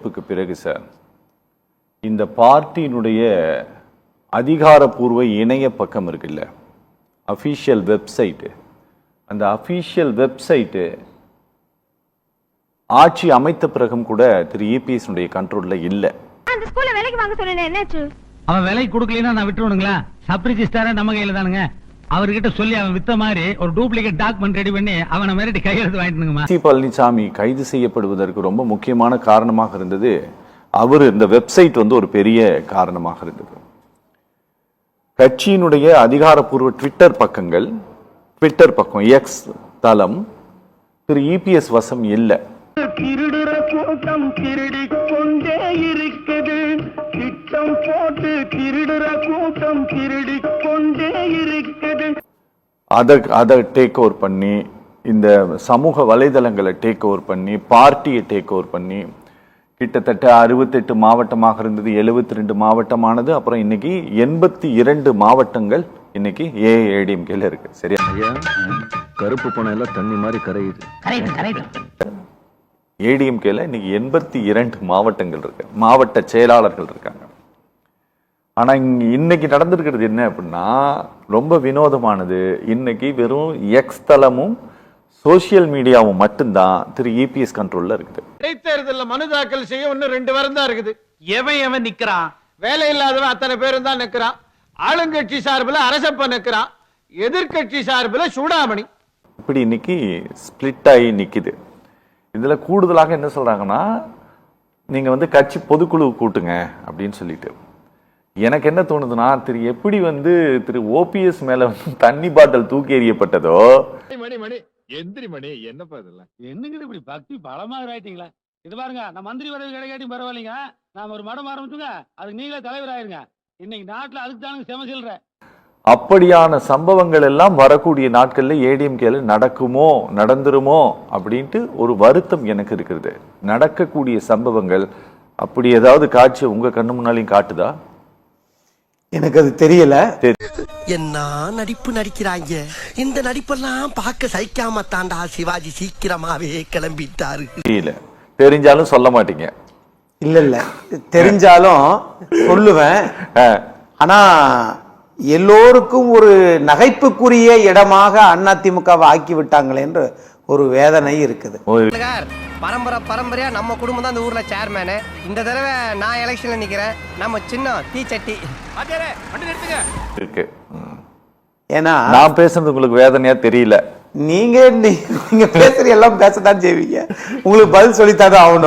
அறிவிப்புக்கு பிறகு சார் இந்த பார்ட்டியினுடைய அதிகாரப்பூர்வ இணைய பக்கம் இருக்குல்ல, அஃபீஷியல் வெப்சைட்டு, அந்த அஃபீஷியல் வெப்சைட்டு ஆட்சி அமைத்த பிறகும் கூட திரு இபிஎஸ் கண்ட்ரோல்ல இல்லை. அந்த ஸ்கூல்ல வேலைக்கு வாங்க சொன்னேன், என்னாச்சு? அவன் விலை கொடுக்கலனா நான் விட்டுருவனுங்களா? சப் ரிஜிஸ்டாரே நம்ம கையில தானுங்க. அவர்கிட்ட சொல்லி அவன் வித்த மாதிரி ஒரு டூப்ளிகேட் டாக்குமெண்ட் ரெடி பண்ணி அவனை மிரட்டி கையெழுத்து வாங்கிட்டுங்கம்மா. பழனிசாமி கைது செய்யப்படுவதற்கு ரொம்ப முக்கியமான காரணமாக இருந்தது அவர் இந்த வெப்சைட் ஒரு பெரிய காரணமாக இருந்தது. கட்சியினுடைய அதிகாரப்பூர்வ ட்விட்டர் பக்கம் எக்ஸ் தளம் திரு இபிஎஸ் வசம் இல்லை. திருடுற கூட்டம் திருடிக் கொண்டே இருக்குது, திட்டம் போட்டு திருடுற கூட்டம் திருடிக் கொண்டே இருக்குது. அதை டேக் ஓவர் பண்ணி, இந்த சமூக வலைதளங்களை டேக் ஓவர் பண்ணி, பார்ட்டியை டேக் ஓவர் பண்ணி, கிட்டத்தட்ட 68 மாவட்டமாக இருந்தது 72 மாவட்டமானது. அப்புறம் இன்னைக்கு 82 மாவட்டங்கள் இன்னைக்கு ஏடிஎம்கேல இருக்கு. சரியா? கருப்பு பணம் எல்லாம் தண்ணி மாதிரி கரையுது. ஏடிஎம்கேல இன்னைக்கு 82 மாவட்டங்கள் இருக்கு, மாவட்ட செயலாளர்கள் இருக்காங்க. ஆனா இன்னைக்கு நடந்திருக்கிறது என்ன அப்படின்னா ரொம்ப வினோதமானது. இன்னைக்கு வெறும் எக்ஸ் தளமும் சோசியல் மீடியாவும் மட்டும்தான் திரு இபிஎஸ் கண்ட்ரோல்ல இருக்குது. இடைத்தேர்தலில் மனு தாக்கல் செய்ய இன்னும் 2 வாரம் தான் இருக்குது. எவன் நிக்கிறான்? வேலை இல்லாதவன் அத்தனை பேரும் தான் நிக்கிறான். ஆளுங்கட்சி சார்பில் அரசப்ப நிக்கிறான், எதிர்கட்சி சார்பில் சூடாமணி. இப்படி இன்னைக்கு ஸ்பிளிட் ஆகி நிக்குது. இதுல கூடுதலாக என்ன சொல்றாங்கன்னா, நீங்க கட்சி பொதுக்குழு கூட்டுங்க அப்படின்னு சொல்லிட்டு. எனக்கு என்ன தோணுதுன்னா, எப்படி திரு ஓபிஎஸ் மேல தண்ணி பாட்டில் தூக்கி எறியப்பட்டதோ. மணி எந்திரி மணி, என்னப்பா இதெல்லாம்? என்னங்க இப்படி பக்தி பலமாக ஆயிட்டீங்களா? இது பாருங்க, நான் மந்திரி பதவி கிடைக்காட்டி பரவாயில்லைங்க, நாம ஒரு மடம் ஆரம்பிச்சுங்க, அதுக்கு நீங்களே தலைவர் ஆயிருங்க. இன்னைக்கு நாட்டுல அதுக்கு தானுங்க செம சொல்றேன். அப்படியான சம்பவங்கள் எல்லாம் வரக்கூடிய நாட்கள்ல ஏடிஎம்கேல நடக்குமோ நடந்துருமோ அப்படின்ட்டு ஒரு வருத்தம் எனக்கு இருக்கிறது. நடக்கக்கூடிய சம்பவங்கள் அப்படி ஏதாவது காட்சி உங்க கண்ணு முன்னாலையும் காட்டுதா? எனக்கு அது தெரியல. என்ன நடிப்பு நடிக்கிறாங்க, இந்த நடிப்பெல்லாம் பார்க்க சகிக்காம தாண்டா சிவாஜி சீக்கிரமாவே கிளம்பிட்டாரு. தெரியல, தெரிஞ்சாலும் சொல்ல மாட்டீங்க. இல்ல தெரிஞ்சாலும் சொல்லுவேன். ஆனா எல்லோருக்கும் ஒரு நகைப்புக்குரிய இடமாக அதிமுகவை ஆக்கி விட்டாங்களே என்று ஒரு வேதனை இருக்குது. பரம்பரையா நம்ம குடும்பம் தான் இந்த ஊர்ல சேர்மேனு. இந்த தடவை நான் எலெக்ஷன்ல நிக்கிறேன். நம்ம சின்ன தீச்சட்டி இருக்கு. ஏன்னா நான் பேசுறது உங்களுக்கு வேதனையா தெரியல. நீங்க பேசுற எல்லாம் பேசத்தான் செய்வீங்க. உங்களுக்கு பதில் சொல்லித்தான் ஆகணும்.